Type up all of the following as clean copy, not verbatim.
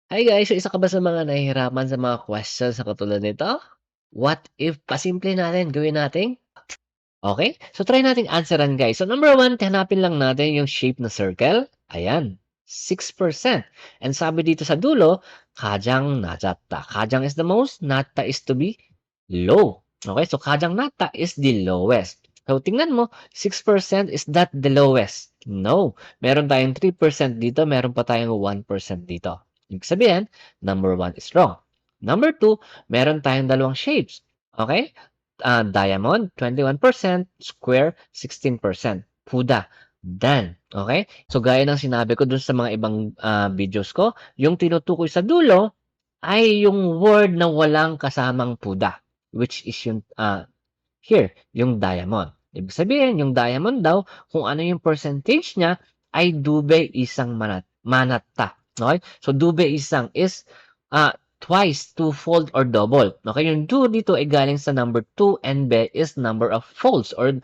Hi guys, so isa ka ba sa mga nahihirapan sa mga questions na katulad nito? What if pasimple natin, gawin natin? Okay, so try nating answeran guys. So number one, hanapin lang natin yung shape na circle. Ayan, 6%. And sabi dito sa dulo, kajang najatta. Kajang is the most, natta is to be low. Okay, so kajang natta is the lowest. So tingnan mo, 6% is that the lowest? No. Meron tayong 3% dito, meron pa tayong 1% dito. Ibig sabihin, number one is wrong. Number two, meron tayong dalawang shapes. Okay? Diamond, 21%, square, 16%. Puda, dan. Okay? So, gaya ng sinabi ko dun sa mga ibang videos ko, yung tinutukoy sa dulo ay yung word na walang kasamang puda, which is yung here, yung diamond. Ibig sabihin, yung diamond daw, kung ano yung percentage niya, ay dube isang manatta. Okay? So, dube isang is twice, twofold, or double. Okay? Yung do dito ay galing sa number 2 and be is number of folds or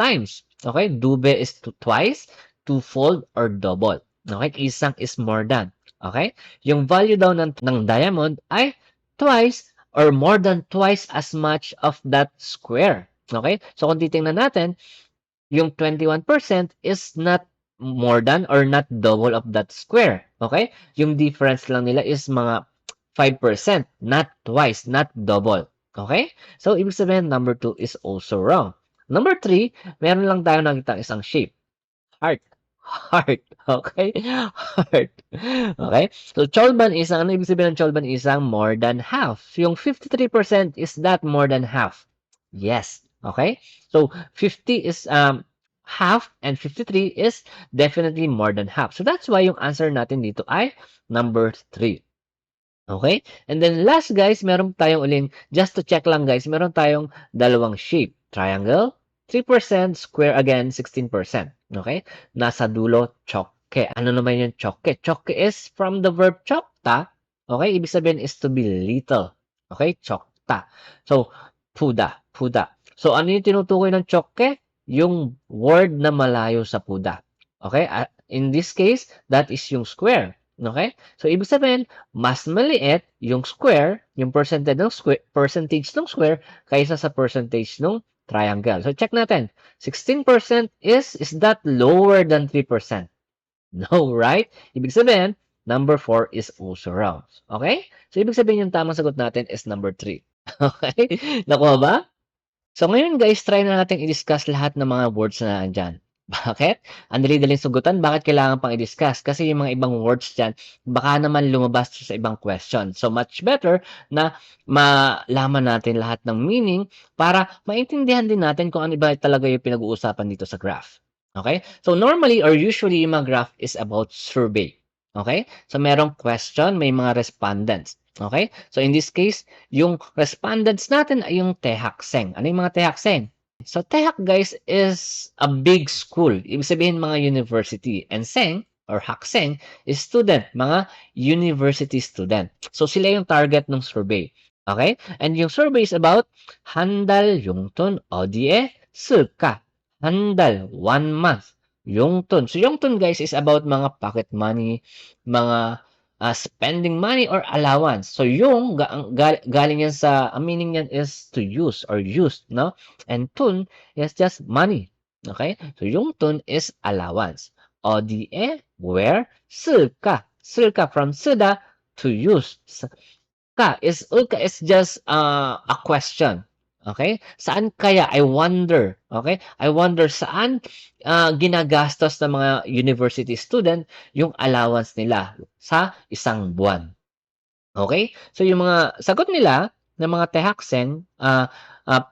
times. Okay? Dube is twice, twofold, or double. Okay? Isang is more than. Okay? Yung value daw ng diamond ay twice or more than twice as much of that square. Okay? So kung titingnan natin, yung 21% is not more than or not double of that square. Okay? Yung difference lang nila is mga 5%, not twice, not double. Okay? So ibig sabihin, number 2 is also wrong. Number 3, meron lang tayo nakita isang shape. Heart. Heart. Okay? Heart. Okay? So, cholban isang, ano ibig sabihin ng cholban isang? More than half. Yung 53% is that more than half? Yes. Okay? So, 50 is half and 53 is definitely more than half. So, that's why yung answer natin dito ay number 3. Okay? And then last guys, meron tayong uling, just to check lang guys, meron tayong dalawang shape. Triangle, 3%, square again, 16%. Okay? Nasa dulo, chokke. Ano naman yung chokke? Chokke is from the verb chokta. Okay? Ibig sabihin is to be little. Okay? Chokta. So, puda. Puda. So, ano yung tinutukoy ng chokke? Yung word na malayo sa puda. Okay? In this case, that is yung square. Okay? So, ibig sabihin, mas maliit yung square, yung percentage ng square kaysa sa percentage ng triangle. So check natin. 16% is that lower than 3%? No, right? Ibig sabihin, number 4 is also wrong. Okay? So ibig sabihin yung tamang sagot natin is number 3. Okay? Nakuha ba? So ngayon guys, try na natin i-discuss lahat ng mga words na nandyan. Bakit? Ang dali-daling sagutan, bakit kailangan pang i-discuss? Kasi yung mga ibang words dyan, baka naman lumabas sa ibang question. So much better na malaman natin lahat ng meaning para maintindihan din natin kung ano ba talaga yung pinag-uusapan dito sa graph. Okay? So normally or usually yung mga graph is about survey. Okay? So merong question, may mga respondents. Okay? So in this case, yung respondents natin ay yung Tehakseng. Ano yung mga Tehakseng? So Tehak guys is a big school. Ibig sabihin mga university. And Seng or Hakseng is student, mga university student. So sila yung target ng survey. Okay? And yung survey is about handal yungtun odie suka. Handal, 1 month. Yungtun. So yungtun guys is about mga pocket money, mga spending money or allowance. So yung galing yan sa, ang meaning yan is to use or used, no? And tun is just money. Okay? So yung tun is allowance. ODE, where? Silka. Silka from sida to use. Ulka is just a question. Okay? Saan kaya? I wonder. Okay? I wonder saan ginagastos ng mga university student yung allowance nila sa isang buwan. Okay? So yung mga sagot nila ng mga Tehakseng,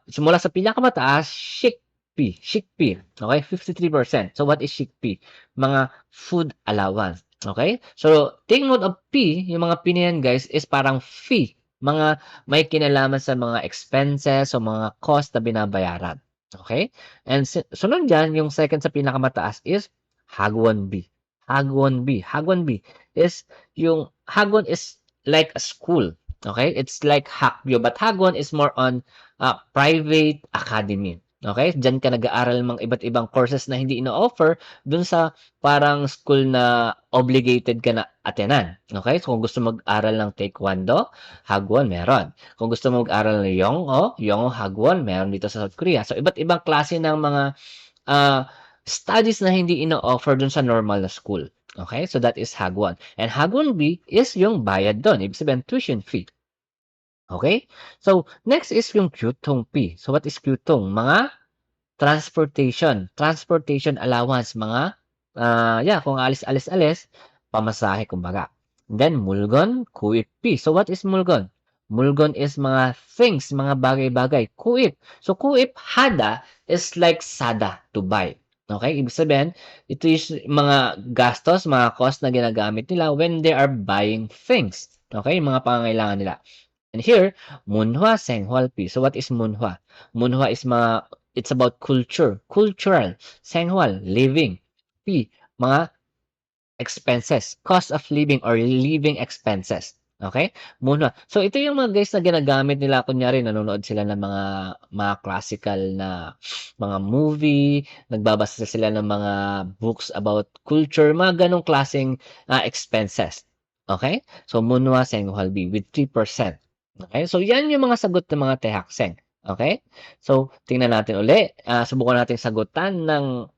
simula sa pinakamataas, Shikpi. Shikpi. Okay? 53%. So what is Shikpi? Mga food allowance. Okay? So take note of P, yung mga P na yan guys, is parang fee. Mga may kinalaman sa mga expenses o mga cost na binabayaran. Okay? And sunod dyan, yung second sa pinakamataas is Hagwon B. Hagwon B. Hagwon B is yung Hagwon is like a school. Okay? It's like Hakbyo, but Hagwon is more on private academy. Okay? Diyan ka nag-aaral mga iba't ibang courses na hindi ino-offer dun sa parang school na obligated ka na attenan. Okay? So, kung gusto mag-aral ng Taekwondo, Hagwon meron. Kung gusto mo mag-aral ng Yongo Hagwon meron dito sa South Korea. So, iba't ibang klase ng mga studies na hindi ino-offer dun sa normal na school. Okay? So, that is Hagwon. And Hagwon B is yung bayad dun. Ibig sabihin, tuition fee. Okay? So, next is yung Kyutong P. So, what is Kyutong? Mga transportation allowance, mga, kung alis-alis-alis, pamasahe kumbaga. Then, Mulgon, Kuip P. So, what is Mulgon? Mulgon is mga things, mga bagay-bagay. Kuip. So, Kuip, Hada is like Sada, to buy. Okay? Ibig sabihin, ito is mga gastos, mga cost na ginagamit nila when they are buying things. Okay? Yung mga pangangailangan nila. And here, Munhwa Senghwalpi. So what is Munhwa? Munhwa is it's about culture, cultural. Senghwal, living. P, mga expenses, cost of living or living expenses. Okay? Munhwa. So ito yung mga guys na ginagamit nila, kunyari nanonood sila ng mga classical na mga movie, nagbabasa sila ng mga books about culture, mga ganong klaseng expenses. Okay? So Munhwa Senghwalbi with 3%. Okay? So yan yung mga sagot ng mga tehakseng. Okay? So tingnan natin uli. Subukan natin sagutan ng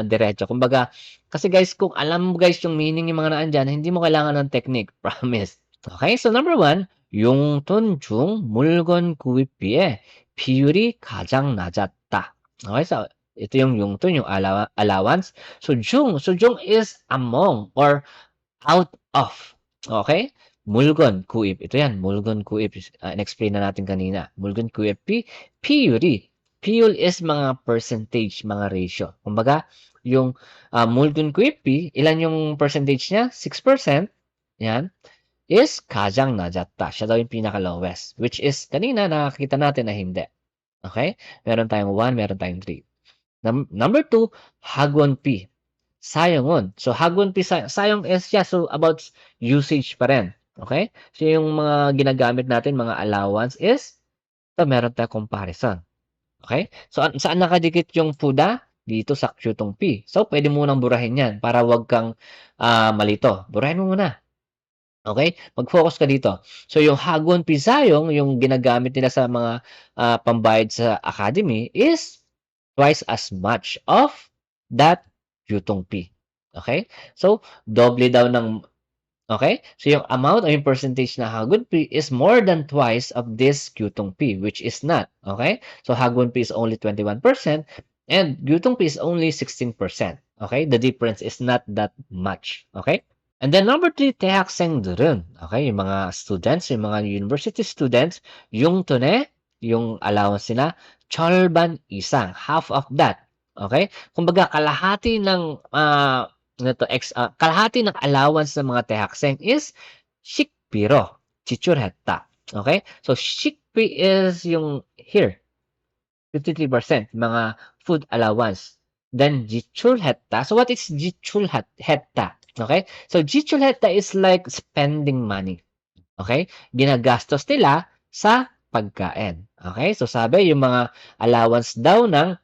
diretso. Kumbaga, kasi guys, kung alam mo guys yung meaning yung mga naandyan, hindi mo kailangan ng technique. Promise. Okay, so number 1, 용돈 중 물건 구입비에 비율이 가장 낮았다. Okay, so ito yung 용돈, yung allowance. So 중 is among or out of. Okay? 물건 구입. Ito yan, 물건 구입. In-explain na natin kanina. 물건 구입비, 비율이. Piyul is mga percentage, mga ratio. Kumbaga, yung 물건 구입비, ilan yung percentage niya? 6%. Yan. Is 가장 낮았다. Siya daw yung pinaka-lowest. Which is, kanina nakakita natin na hindi. Okay? Meron tayong 1, meron tayong 3. Number 2, 학원비. 사용은. So, 학원비, sayong is siya. So, about usage pa rin. Okay? So, yung mga ginagamit natin, mga allowance is, ito, meron tayong comparison. Okay? So, saan nakadikit yung FUDA? Dito sa Kyutong P. So, pwede mo nang burahin yan para wag kang malito. Burahin mo muna. Okay? Mag-focus ka dito. So, yung Hagwon P sayong, yung ginagamit nila sa mga pambayad sa academy is twice as much of that Kyutong P. Okay? So, doble daw ng okay? So, yung amount or yung percentage na Hagwon P is more than twice of this Gyutong P, which is not. Okay? So, Hagwon P is only 21% and Gyutong P is only 16%. Okay? The difference is not that much. Okay? And then number 3, 대학생들은. Okay? Yung mga students, yung mga university students, yung tone, yung allowance nila, 절반 이상, half of that. Okay? Kumbaga, kalahati ng kalahati ng allowance ng mga tehakseng is 식비로 지출했다. Okay? So, 식비 is yung here, 53%, mga food allowance. Then, 지출했다. So, what is 지출했다? Okay? So, 지출했다 is like spending money. Okay? Ginagastos nila sa pagkain. Okay? So, sabi, yung mga allowance daw ng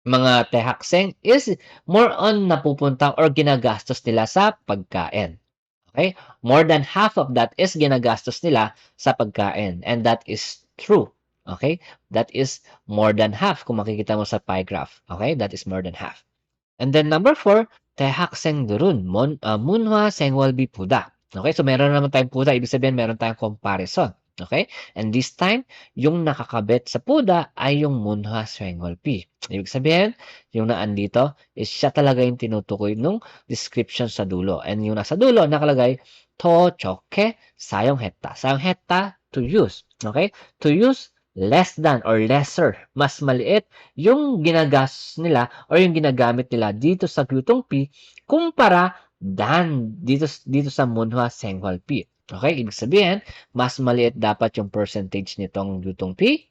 mga tehakseng is more on napupunta or ginagastos nila sa pagkain. Okay? More than half of that is ginagastos nila sa pagkain. And that is true. Okay? That is more than half kung makikita mo sa pie graph. Okay? That is more than half. And then number 4, 대학생들은 문화 생활비 부다. Okay? So meron naman tayong puda. Ibig sabihin meron tayong comparison. Okay? And this time, yung nakakabit sa puda ay yung munha swengolpi. Ibig sabihin, yung naan dito is siya talaga yung tinutukoy nung description sa dulo. And yung nasa dulo, nakalagay, to choke sayong heta. Sayong heta, to use. Okay? To use less than or lesser, mas maliit yung ginagas nila or yung ginagamit nila dito sa Gyutong P kumpara than dito sa Munhwa Senghwal P. Okay, ibig sabihin, mas maliit dapat yung percentage nitong Gyutong P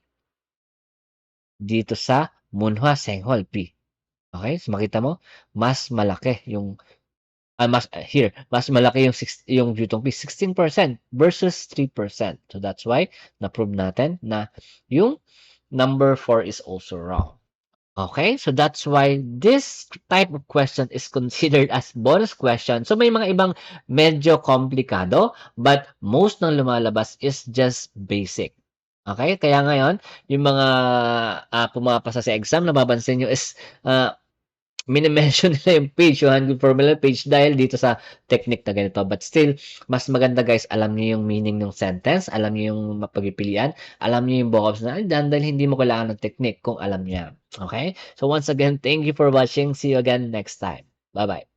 dito sa Munhwa Senghwal P. Okay, so makita mo, mas malaki yung mas malaki yung Gyutong P, 16% versus 3%. So that's why na-prove natin na yung number 4 is also wrong. Okay, so that's why this type of question is considered as bonus question. So may mga ibang medyo komplikado, but most ng lumalabas is just basic. Okay, kaya ngayon, yung mga pumapasa sa exam, napapansin nyo is mini-mention nila yung page, yung Hangul formula page dahil dito sa technique na ganito. But still, mas maganda guys, alam niyo yung meaning ng sentence, alam niyo yung mapagpipilian, alam niyo yung vocabs na dyan dahil hindi mo kailangan ng technique kung alam niya. Okay? So once again, thank you for watching. See you again next time. Bye-bye.